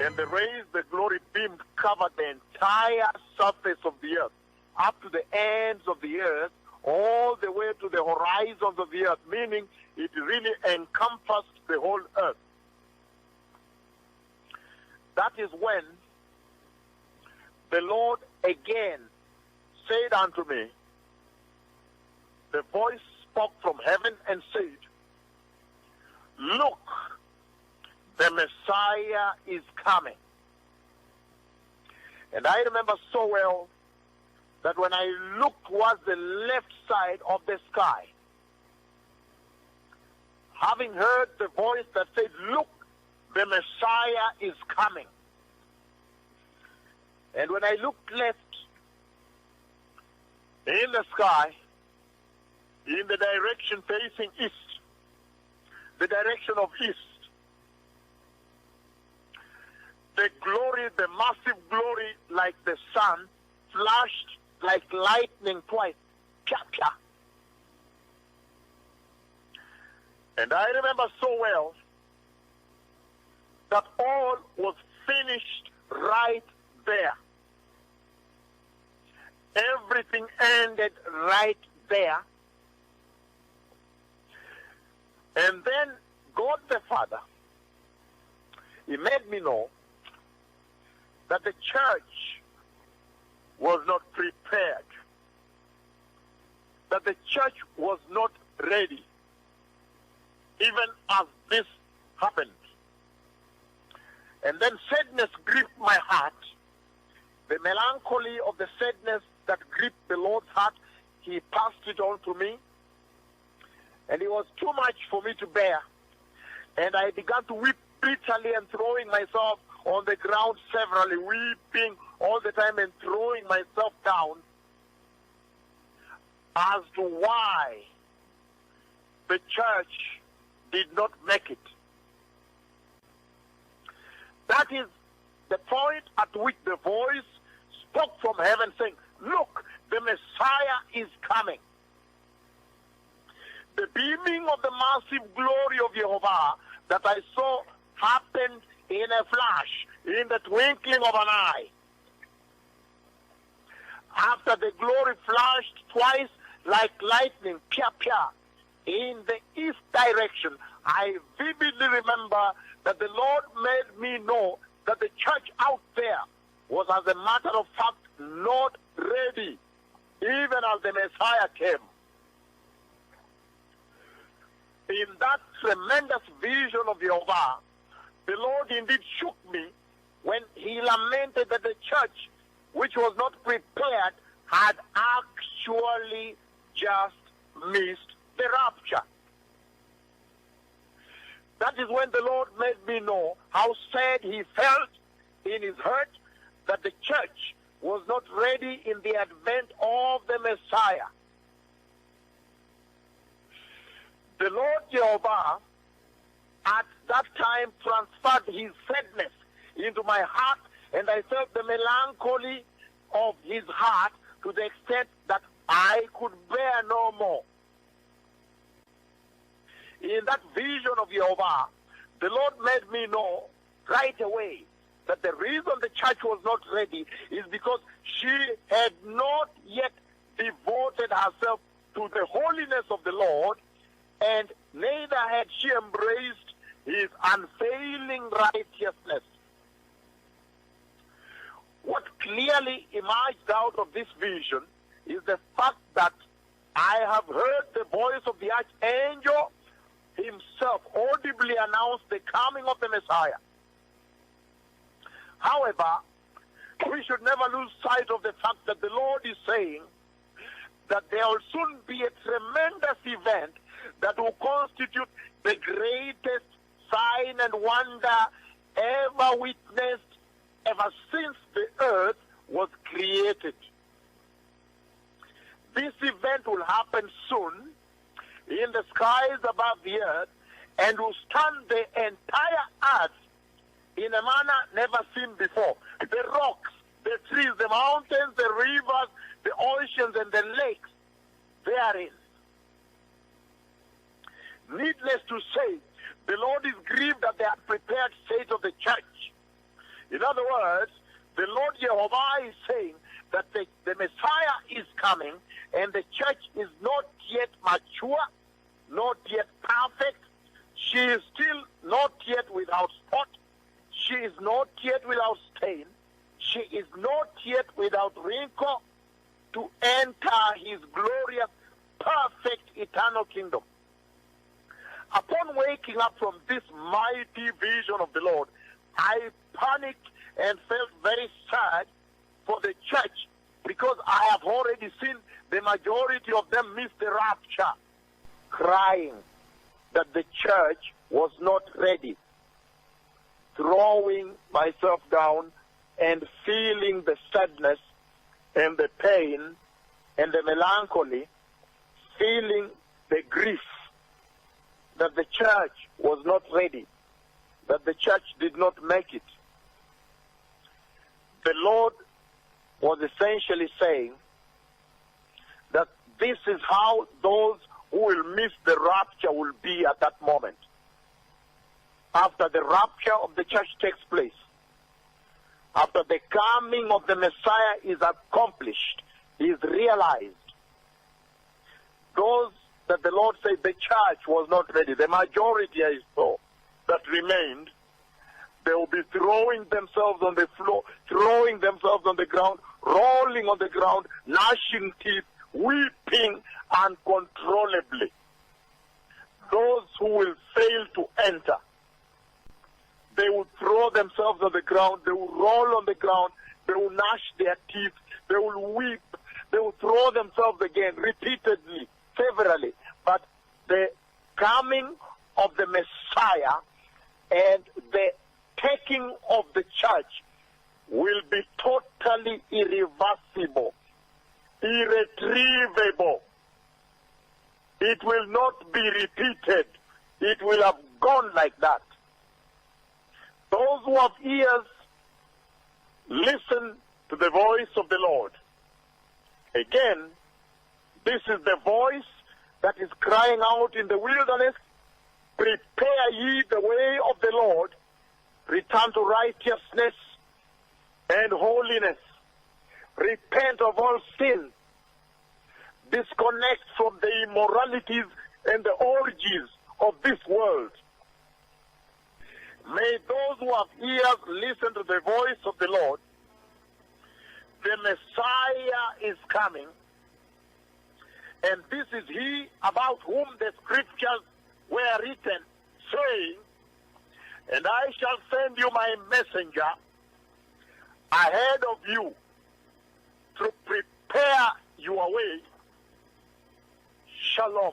And the rays, the glory beam covered the entire surface of the earth, up to the ends of the earth, all the way to the horizons of the earth, meaning it really encompassed the whole earth. That is when the Lord again said unto me, the voice spoke from heaven and said, look, the Messiah is coming. And I remember so well that when I looked towards the left side of the sky, having heard the voice that said, look, the Messiah is coming. And when I looked left in the sky, in the direction facing east, the direction of east, the glory, the massive glory like the sun, flashed like lightning twice. Pia, pia. And I remember so well that all was finished right there. Everything ended right there. And then God the Father, He made me know that the church was not prepared, that the church was not ready, even as this happened. And then sadness gripped my heart. The melancholy of the sadness that gripped the Lord's heart, He passed it on to me. And it was too much for me to bear. And I began to weep bitterly and throwing myself on the ground severally, weeping all the time and throwing myself down as to why the church did not make it. That is the point at which the voice spoke from heaven saying, look, the Messiah is coming. The beaming of the massive glory of Jehovah that I saw happened in a flash, in the twinkling of an eye. After the glory flashed twice like lightning, pia pia, in the east direction, I vividly remember that the Lord made me know that the church out there was, as a matter of fact, not ready, even as the Messiah came. In that tremendous vision of Jehovah, the Lord indeed shook me when He lamented that the church, which was not prepared, had actually just missed the rapture. That is when the Lord made me know how sad He felt in His heart that the church was not ready in the advent of the Messiah. The Lord Jehovah at that time transferred His sadness into my heart, and I felt the melancholy of His heart to the extent that I could bear no more. In that vision of Jehovah, the Lord made me know right away that the reason the church was not ready is because she had not yet devoted herself to the holiness of the Lord, and neither had she embraced His unfailing righteousness. What clearly emerged out of this vision is the fact that I have heard the voice of the archangel himself audibly announce the coming of the Messiah. However, we should never lose sight of the fact that the Lord is saying that there will soon be a tremendous event that will constitute the greatest sign and wonder ever witnessed ever since the earth was created. This event will happen soon in the skies above the earth and will stun the entire earth in a manner never seen before. The rocks, the trees, the mountains, the rivers, the oceans, and the lakes therein. Needless to say, the Lord is grieved at the unprepared state of the church. In other words, the Lord Jehovah is saying that the Messiah is coming, and the church is not yet mature, not yet perfect. She is still not yet without spot. She is not yet without stain. She is not yet without wrinkle to enter his glorious, perfect, eternal kingdom. Upon waking up from this mighty vision of the Lord, I panicked and felt very sad for the church, because I have already seen the majority of them miss the rapture, crying that the church was not ready, throwing myself down and feeling the sadness and the pain and the melancholy, feeling the grief that the church was not ready, that the church did not make it. The Lord was essentially saying that this is how those who will miss the rapture will be at that moment. After the rapture of the church takes place, after the coming of the Messiah is accomplished, is realized, those that the Lord said the church was not ready, the majority I saw that remained, they will be throwing themselves on the floor, throwing themselves on the ground, rolling on the ground, gnashing teeth, weeping uncontrollably. Those who will fail to enter, they will throw themselves on the ground, they will roll on the ground, they will gnash their teeth, they will weep, they will throw themselves again, repeatedly, severally. But the coming of the Messiah and the taking of the church will be totally irreversible, irretrievable. It will not be repeated. It will have gone like that. Those who have ears, listen to the voice of the Lord. Again, this is the voice that is crying out in the wilderness, prepare ye the way of the Lord, return to righteousness and holiness, repent of all sin, disconnect from the immoralities and the orgies of this world. May those who have ears listen to the voice of the Lord. The Messiah is coming, and this is he about whom the scriptures were written, saying, and I shall send you my messenger ahead of you to prepare your way. Shalom.